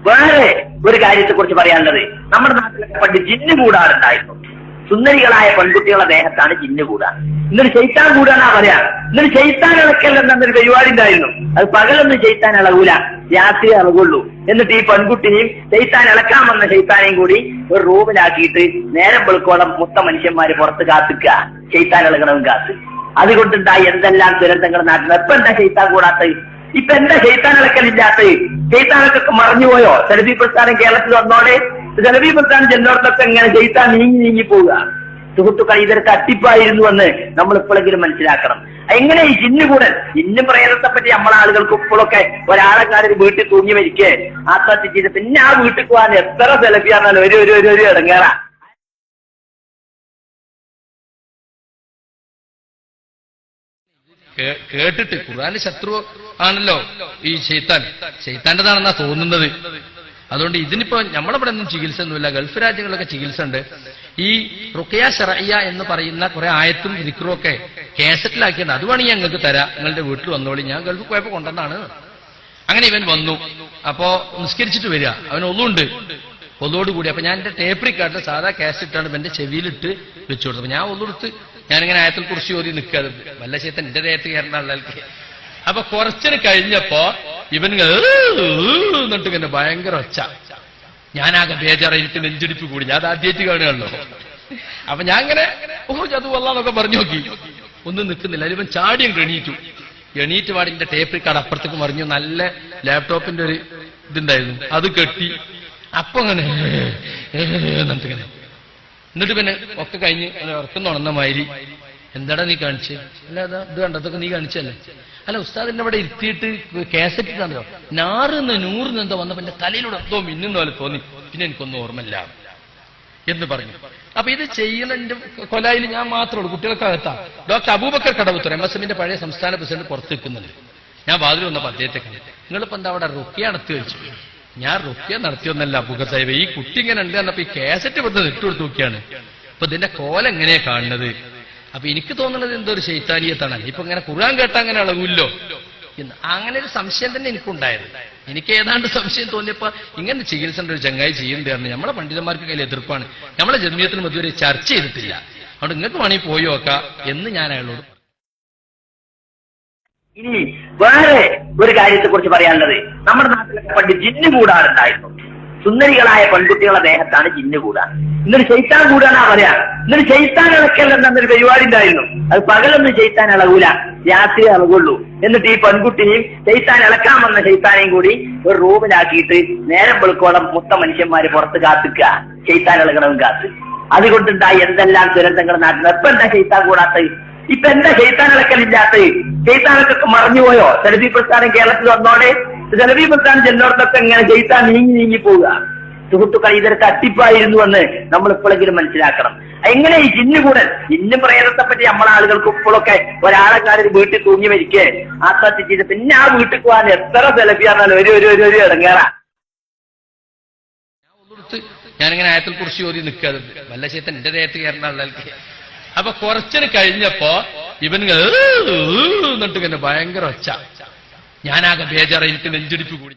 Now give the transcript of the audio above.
വേറെ ഒരു കാര്യത്തെ കുറിച്ച് പറയാനുള്ളത്, നമ്മുടെ നാട്ടിലൊക്കെ പണ്ട് ജിന്ന് കൂടാറുണ്ടായിരുന്നു. സുന്ദരികളായ പെൺകുട്ടികളുടെ ദേഹത്താണ് ജിന്ന് കൂടാ. ഇന്നൊരു ചെയ്ത്താൻ കൂടാന്നാ പറയാ. ഇന്നൊരു ചെയ്ത്താൻ ഇളക്കൽ എന്നൊരു പരിപാടി ഉണ്ടായിരുന്നു. അത് പകലൊന്നും ചെയ്ത്താൻ ഇളകൂല, രാത്രി ഇളകുള്ളൂ. എന്നിട്ട് ഈ പെൺകുട്ടിനെയും ചെയ്ത്താൻ ഇളക്കാൻ വന്ന ചെയ്ത്താനെയും കൂടി ഒരു റൂമിലാക്കിയിട്ട് നേരം വെളുക്കോളം മൊത്തം മനുഷ്യന്മാര് പുറത്ത് കാത്തിക്കുക, ചെയ്ത്താൻ ഇളകണവും കാത്ത്. അതുകൊണ്ടുണ്ടായി എന്തെല്ലാം ദുരന്തങ്ങൾ നാട്ടിൽ. ഇപ്പൊ എന്താ ചെയ്ത്താൻ കൂടാത്തത്? ഇപ്പൊ എന്താ ചെയ്ത്താൻ ഇളക്കലില്ലാത്തത്? ചെയ്ത്താനൊക്കെ മറഞ്ഞുപോയോ? സെലഫി പ്രസ്ഥാനം കേരളത്തിൽ വന്നോടെ സെലഫി പ്രസ്ഥാനം ചെന്നോടത്തൊക്കെ ഇങ്ങനെ ചെയ്ത്താൻ നീങ്ങി പോവുക. സുഹൃത്തുക്കൾ, ഇതൊരു തട്ടിപ്പായിരുന്നു എന്ന് നമ്മൾ ഇപ്പോഴെങ്കിലും മനസ്സിലാക്കണം. എങ്ങനെ ഈ ജിന്നുകൂടൻ, ജിന്നു പ്രേതത്തെ പറ്റി നമ്മളെ ആളുകൾക്ക് ഇപ്പോഴൊക്കെ ഒരാളെക്കാരൊരു വീട്ടിൽ തൂങ്ങി മരിക്കേ ആത്മഹത്യ ചെയ്ത് പിന്നെ ആ വീട്ടിൽ പോകാൻ എത്ര സെലഫിയാണെന്നാലും ഒരു ഇടങ്ങേറാ. കേട്ടിട്ട് ഖുർആന്റെ ശത്രു ആണല്ലോ ഈ ശൈത്താന്റെതാണെന്നാ തോന്നുന്നത്. അതുകൊണ്ട് ഇതിനിപ്പോ നമ്മളിവിടെ ഒന്നും ചികിത്സ ഒന്നുമില്ല. ഗൾഫ് രാജ്യങ്ങളിലൊക്കെ ചികിത്സ ഉണ്ട്. ഈ റുഖിയ ശർഇയ്യ എന്ന് പറയുന്ന കുറെ ആയത്തും ദിക്റും ഒക്കെ കാസറ്റിലാക്കിയാണ്. അത് വേണമെങ്കിൽ ഞങ്ങൾക്ക് തരാം, നിങ്ങളുടെ വീട്ടിൽ വന്നോളി, ഞാൻ ഗൾഫ് പോയപ്പോ കൊണ്ടുവന്നാണ്. അങ്ങനെ ഇവൻ വന്നു. അപ്പോ നിസ്കരിച്ചിട്ട് വരിക, അവൻ ഒന്നുണ്ട് ഒന്നോടുകൂടി. അപ്പൊ ഞാൻ എന്റെ ടേപ്പ് റിക്കാർഡിൽ സാധാ കാസറ്റാണ് ഇവന്റെ ചെവിയിലിട്ട് വെച്ചു കൊടുത്തത്. അപ്പൊ ഞാൻ ഒന്നെടുത്ത് ഞാനിങ്ങനെ ആയത്തിൽ കുറിച്ച് ഓതി നിൽക്കാതെ വല്ല ശേത്തൻ എന്റെ ദേഹത്ത് കയറുന്ന ആളുകൾക്ക്. അപ്പൊ കുറച്ചിന് കഴിഞ്ഞപ്പോ ഇവൻ എന്നിട്ട് ഇങ്ങനെ ഭയങ്കര ഒച്ച. ഞാനാകെ ബേജാറ, എനിക്ക് നെഞ്ചിടിപ്പ് കൂടി. ഞാൻ ആദ്യമായിട്ട് കാണുകയാണല്ലോ. അപ്പൊ ഞാൻ ഇങ്ങനെ അത് വല്ലാന്നൊക്കെ പറഞ്ഞു നോക്കി, ഒന്നും നിൽക്കുന്നില്ല. ഇവൻ ചാടിയും എണീറ്റ് പാടിന്റെ ടേപ്പ് റിക്കാർഡ് അപ്പുറത്തേക്ക് മറിഞ്ഞു. നല്ല ലാപ്ടോപ്പിന്റെ ഒരു ഇതുണ്ടായിരുന്നു, അത് കെട്ടി. അപ്പൊ അങ്ങനെ എന്നിട്ടിങ്ങനെ എന്നിട്ട് പിന്നെ ഒക്കെ കഴിഞ്ഞ് ഉറക്കം തുണന്ന മാതിരി, എന്താടാ നീ കാണിച്ചേ? അല്ല അതാ ഇത് കണ്ടതൊക്കെ നീ കാണിച്ചല്ലേ? അല്ല ഉസ്താദിന്റെ അവിടെ ഇരുത്തിയിട്ട് കാസറ്റ് ഇട്ടാണല്ലോ, നൂറിന്ന് എന്തോ വന്നപ്പോ എന്റെ തലയിലൂടെ എന്തോ മിന്നുന്ന പോലെ തോന്നി, പിന്നെ എനിക്കൊന്നും ഓർമ്മയില്ല എന്ന് പറഞ്ഞു. അപ്പൊ ഇത് ചെയ്യുന്നതിന്റെ കൊലായിൽ ഞാൻ മാത്രമുള്ളൂ, കുട്ടികൾക്ക് അകത്താ. ഡോക്ടർ അബൂബക്കർ കടവത്തൂർ MSMന്റെ പഴയ സംസ്ഥാന പ്രസിഡന്റ് പുറത്ത് നിൽക്കുന്നുണ്ട്. ഞാൻ വാതിൽ വന്നപ്പോ അദ്ദേഹത്തെ കണ്ടു. നിങ്ങളിപ്പോ എന്താ അവിടെ റുഖിയ നടത്തി വെച്ചു? ഞാൻ റുഖിയ നടത്തിയൊന്നല്ല അബൂബക്കർ സാഹിബ്, ഈ കുട്ടി ഇങ്ങനെ ഉണ്ട് എന്നപ്പോ ഈ കാസറ്റ് ഇവിടുന്ന് ഇട്ടുകൊടുത്ത് നോക്കിയാണ്. അപ്പൊ ഇതിന്റെ കോല എങ്ങനെയാ കാണുന്നത്? അപ്പൊ എനിക്ക് തോന്നുന്നത് എന്തോ ഒരു ശൈത്താനീയത്താണ്. ഇപ്പൊ ഇങ്ങനെ ഖുർആൻ കേട്ടാ അങ്ങനെ അളവില്ലോ എന്ന് അങ്ങനെ ഒരു സംശയം തന്നെ എനിക്കുണ്ടായത്. എനിക്ക് ഏതാണ്ട് സംശയം തോന്നിയപ്പോ ഇങ്ങനെ ചികിത്സന്റെ ഒരു ചങ്ങായി ചെയ്യുന്നതാണ്. നമ്മളെ പണ്ഡിതന്മാർക്ക് കയ്യിൽ എതിർപ്പാണ്. നമ്മളെ ജമിയത്തിനും ഇതുവരെ ചർച്ച ചെയ്തിട്ടില്ല. അതുകൊണ്ട് നിങ്ങൾക്ക് വേണമെങ്കിൽ പോയി നോക്കാം എന്ന് ഞാൻ അയാളോട്. ഇനി വേറെ ഒരു കാര്യത്തെ കുറിച്ച് പറയാനുള്ളത്, നമ്മുടെ നാട്ടിലൊക്കെ പണ്ട് ജിന്ന് കൂടാറുണ്ടായിരുന്നു. സുന്ദരികളായ പെൺകുട്ടികളുടെ ദേഹത്താണ് ജിന്ന് കൂടാ. ഇന്നൊരു ചെയ്ത്താൻ കൂടാന്നാ പറയാ. ഇന്നൊരു ചെയ്ത്താൻ ഇളക്കൽ എന്നൊരു പരിപാടി ഉണ്ടായിരുന്നു. അത് പകലൊന്നും ചെയ്ത്താൻ ഇളകൂല, രാത്രി ഇളകുള്ളൂ. എന്നിട്ട് ഈ പെൺകുട്ടിനെയും ചെയ്ത്താൻ ഇളക്കാൻ വന്ന ചെയ്ത്താനെയും കൂടി ഒരു റൂമിലാക്കിയിട്ട് നേരം വെളുക്കോളം മൊത്തം മനുഷ്യന്മാര് പുറത്ത് കാത്തിക്കുക, ചെയ്ത്താൻ ഇളകണവും കാത്ത്. അതുകൊണ്ടുണ്ടായി എന്തെല്ലാം ദുരന്തങ്ങൾ നാട്ടിൽ. ഇപ്പൊ എന്താ ചെയ്ത്താൻ കൂടാത്തത്? ഇപ്പൊ എന്താ ചെയ്ത്താൻ ഇളക്കലില്ലാത്തത്? ചെയ്ത്താനൊക്കെ മറഞ്ഞുപോയോ? സെലഫി പ്രസ്ഥാനം കേരളത്തിൽ വന്നോടെ സെലഫി പ്രസ്ഥാനം ചെന്നോടത്തൊക്കെ ഇങ്ങനെ ചെയ്ത്താൻ നീങ്ങി പോവുക. സുഹൃത്തുക്കൾ, ഇതൊരു തട്ടിപ്പായിരുന്നു എന്ന് നമ്മൾ ഇപ്പോഴെങ്കിലും മനസ്സിലാക്കണം. എങ്ങനെ ഈ ജിന്നുകൂടൻ, ജിന്നു പ്രേതത്തെ പറ്റി നമ്മളെ ആളുകൾക്ക് ഇപ്പോഴൊക്കെ ഒരാളെക്കാരൊരു വീട്ടിൽ തൂങ്ങി മരിക്കേ ആത്മഹത്യ ചെയ്ത് പിന്നെ ആ വീട്ടിൽ പോകാൻ എത്ര സെലഫിയാണെന്നാലും ഒരു ഇടങ്ങേറാ. ഞാനിങ്ങനെ ആയത്തിൽ കുറിച്ച് ഓതി നിൽക്കാതെ വല്ല ശേത്തൻ എന്റെ ദേഹത്ത് കയറുന്ന ആളുകൾക്ക്. അപ്പൊ കുറച്ചിന് കഴിഞ്ഞപ്പോ ഇവൻ എന്നിട്ട് ഇങ്ങനെ ഭയങ്കര ഒച്ച. ഞാനാകെ ബേജാറ, എനിക്ക് നെഞ്ചിടിപ്പ് കൂടി.